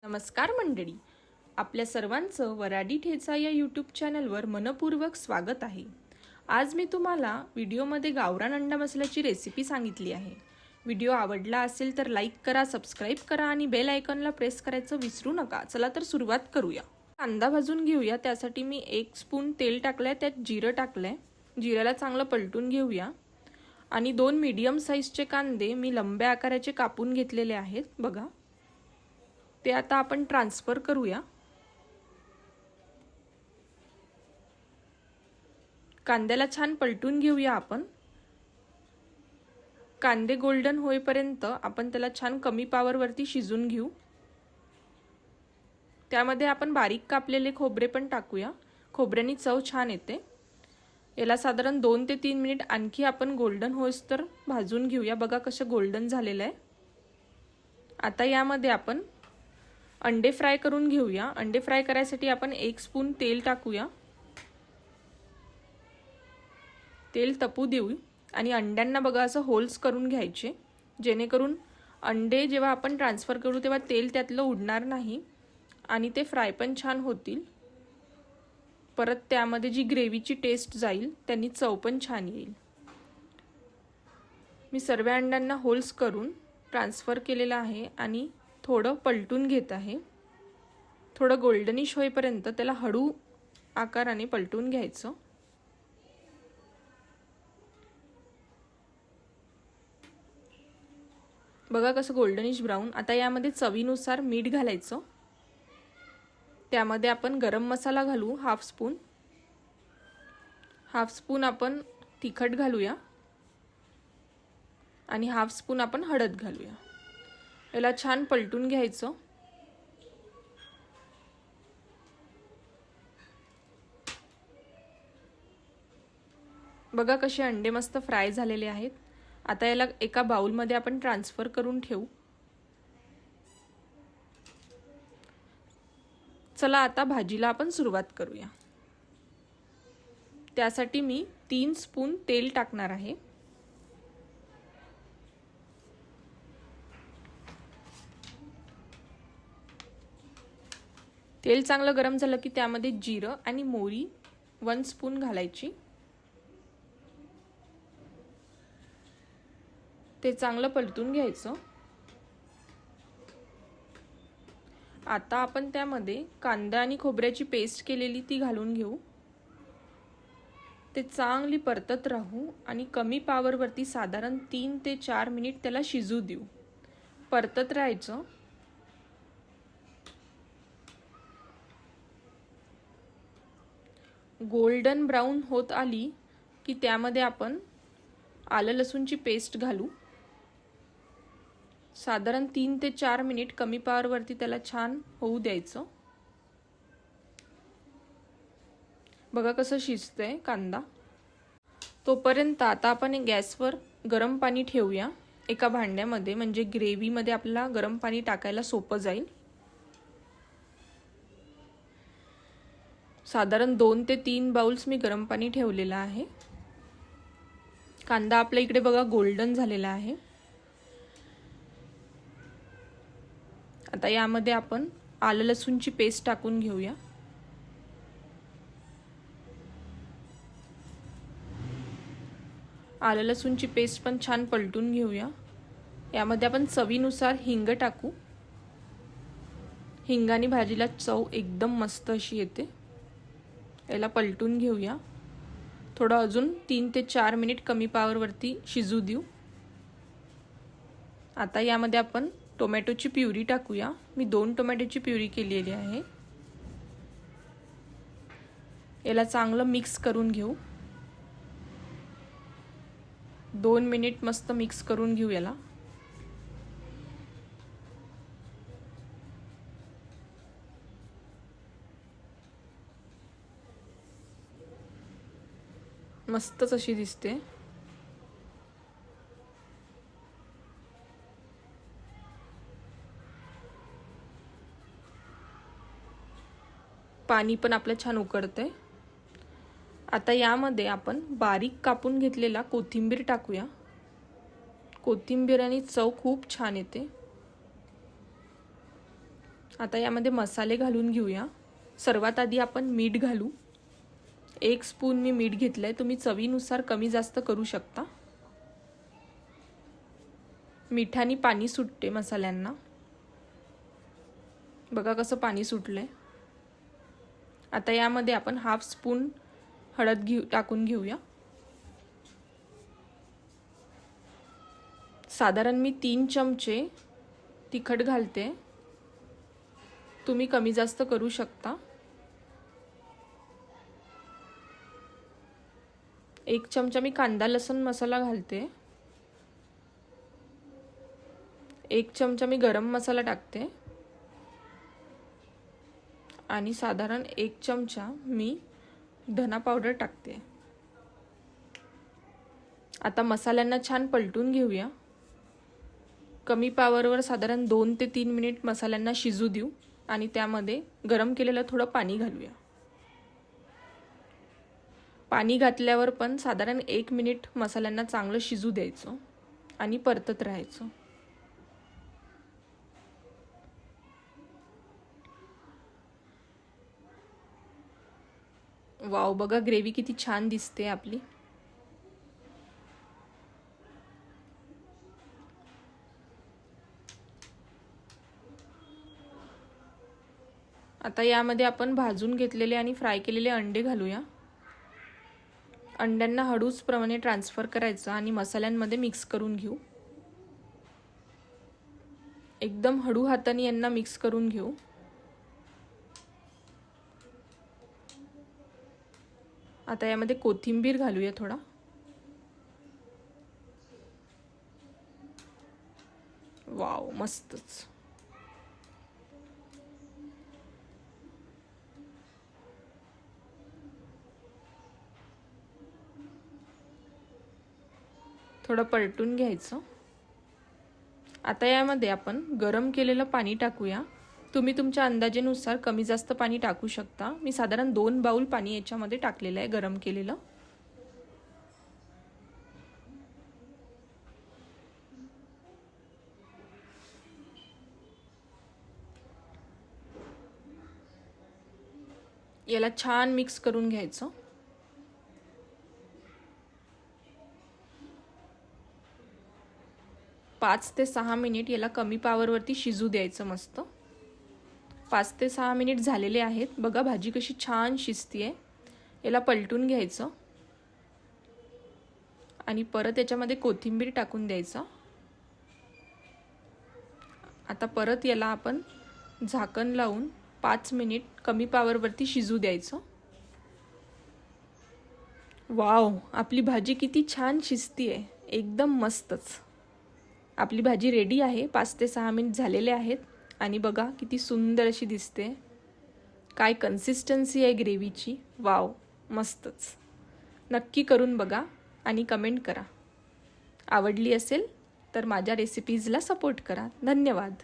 नमस्कार मंडळी, आपल्या सर्वांचं वराडी ठेचा या यूट्यूब चॅनलवर मनपूर्वक स्वागत आहे। आज मी तुम्हाला व्हिडिओमध्ये गावरान अंडा मसाल्याची रेसिपी सांगितली आहे। व्हिडिओ आवडला असेल तर लाईक करा, सबस्क्राईब करा आणि बेल आयकॉनला प्रेस करायचं विसरू नका। चला तर सुरुवात करूया। कांदा भाजून घेऊया। त्यासाठी मी 1 स्पून तेल टाकलंय, त्यात जिरं टाकलंय। जिऱ्याला चांगलं पलटून घेऊया आणि 2 मीडियम साईजचे कांदे मी लंब्या आकाराचे कापून घेतलेले आहेत बघा। ते आता आपण ट्रान्सफर करूया। कांद्याला छान पलटून घेऊया आपण। कांदे गोल्डन होईपर्यंत आपण त्याला छान कमी पॉवर वरती शिजून घेऊ। त्यामध्ये आपण बारीक कापलेले खोबरे पण टाकूया, खोबऱ्याने चव छान येते। याला साधारण 2 ते 3 मिनिट आणखी आपण गोल्डन होईस्तर भाजून घेऊया। बघा कसं गोल्डन झालेलं आहे। आता यामध्ये आपण अंडे फ्राय करून घेऊया। अंडे फ्राय करायसाठी आपण 1 स्पून तेल टाकूया। तेल तपू देऊ आणि अंड्यांना बघा असं होल्स करून घ्यायचे, जेणेकरून अंडे जेव्हा आपण ट्रान्सफर करू तेव्हा तेल त्यातलं उडणार नाही आणि ते फ्राय पण छान होतील। परत त्यामध्ये जी ग्रेव्हीची टेस्ट जाईल त्यांनी चव पण छान येईल। मी सर्व अंड्यांना होल्स करून ट्रान्सफर केलेला आहे आणि थोडं पलटून घेत आहे। थोडं गोल्डनिश होईपर्यंत त्याला हळू आकाराने पलटून घ्यायचं। बघा कसं गोल्डनिश ब्राऊन। आता यामध्ये चवीनुसार मीठ घालायचं। त्यामध्ये आपण गरम मसाला घालू हाफ स्पून आपण तिखट घालूया आणि हाफ स्पून आपण हळद घालूया। याला छान पलटून घ्यायचं। बघा कसे अंडे मस्त फ्राय झालेले आहेत। आता याला एका बाउल मध्ये आपण ट्रान्सफर करून ठेवू। चला आता भाजीला आपण सुरुवात करूया। त्यासाठी मी 3 स्पून तेल टाकणार आहे। तेल चांगलं गरम झालं की त्यामध्ये जिरं आणि मोहरी 1 स्पून घालायची। ते चांगलं पलटून घ्यायचं। आता आपण त्यामध्ये कांदा आणि खोबऱ्याची पेस्ट केलेली ती घालून घेऊ। ते चांगली परतत राहू आणि कमी पॉवर वरती साधारण 3 ते 4 मिनिट त्याला शिजू देऊ। परतत राहायचं। गोल्डन ब्राउन होत आली की त्यामध्ये आपण आलं लसूणची पेस्ट घालू। साधारण 3 ते 4 मिनिट कमी पॉवर वरती त्याला छान होऊ द्यायचं। बघा कसं शिजतंय कांदा। तोपर्यंत आता आपण गॅसवर गरम पाणी ठेवूया एका भांड्यामध्ये, म्हणजे ग्रेव्ही मध्ये आपल्याला गरम पाणी टाकायला सोपं जाईल। साधारण 2 ते 3 बाउल्स मी गरम पाणी ठेवलेलं आहे। कांदा आपल्या इकडे बघा गोल्डन झालेला आहे। आता यामध्ये आपण आलं लसूणची पेस्ट टाकून घेऊया। आलं लसूणची पेस्ट पण छान पलटून घेऊया। यामध्ये आपण चवीनुसार हिंग टाकू। हिंगाने भाजीला चव एकदम मस्त अशी येते। याला पलटून घेऊया। थोडं अजून 3 ते 4 मिनिट कमी पॉवर वरती शिजू देऊ। आता यामध्ये आपण टोमॅटोची प्युरी टाकूया। मी 2 टोमॅटोची प्युरी केलेली आहे। याला चांगलं मिक्स करून घेऊ। 2 मिनिट मस्त मिक्स करून घेऊ याला। मस्तच अशी दिसते। पाणी पण आपलं छान उकळतंय। आता यामध्ये आपण बारीक कापून घेतलेला कोथिंबीर टाकूया। कोथिंबीराने चव खूप छान येते। आता यामध्ये मसाले घालून घेऊया। सर्वात आधी आपण मीठ घालू। 1 स्पून मी मीठ घेतलंय, तुम्ही चवीनुसार कमी जास्त करू शकता। मिठानी पाणी सुटते मसाल्यांना, बघा कसं पाणी सुटलंय। आता यामध्ये आपण 1/2 स्पून हळद टाकून घेऊया। साधारण मी 3 चमचे तिखट घालते, तुम्ही कमी जास्त करू शकता। 1 चमचा मी कांदा लसूण मसाला घालते। 1 चमचा मी गरम मसाला टाकते आणि साधारण 1 चमचा मी धना पावडर टाकते। आता मसाल्यांना छान पलटून घेऊया। कमी पॉवरवर साधारण 2 ते 3 मिनिट मसाल्यांना शिजू देऊ आणि त्यामध्ये गरम केलेलं थोडं पाणी घालूया। पाणी घातल्यावर पण साधारण 1 मिनिट मसाल्यांना चांगलं शिजू द्यायचं आणि परतत राहायचं। वाव, बघा ग्रेव्ही किती छान दिसते आपली। आता यामध्ये आपण भाजून घेतलेले आणि फ्राय केलेले अंडे घालूया। अंड्यांना हळूच प्रमाणे ट्रान्सफर करायचं आणि मसाल्यांमध्ये मिक्स करून घेऊ। एकदम हळू हाताने यांना मिक्स करून घेऊ। आता यामध्ये कोथिंबीर घालूया थोडा। वाव, मस्तच। थोडं पलटून घ्यायचं। आता यामध्ये आपण गरम केलेलं पाणी टाकूया। तुम्ही तुमच्या अंदाजेनुसार कमी जास्त पाणी टाकू शकता। मी साधारण 2 बाउल पाणी याच्यामध्ये टाकलेलं आहे गरम केलेलं। याला छान मिक्स करून घ्यायचं। पाच ते 6 मिनिट याला कमी पॉवरवरती शिजू द्यायचं मस्त। 5 ते 6 मिनिट झालेले आहेत, बघा भाजी कशी छान शिजतीये। याला पलटून घ्यायचं आणि परत याच्यामध्ये कोथिंबीर टाकून द्यायचं। आता परत याला आपण झाकण लावून 5 मिनिट कमी पॉवरवरती शिजू द्यायचं। वाव, आपली भाजी किती छान शिजतीये, एकदम मस्तच। आपली भाजी रेडी आहे। 5 ते 6 मिनिट झालेले आहेत आणि बघा किती सुंदर अशी दिसते। काय कन्सिस्टन्सी आहे ग्रेव्हीची, वाव, मस्तच। नक्की करून बघा आणि कमेंट करा। आवडली असेल तर माझ्या रेसिपीजला सपोर्ट करा। धन्यवाद।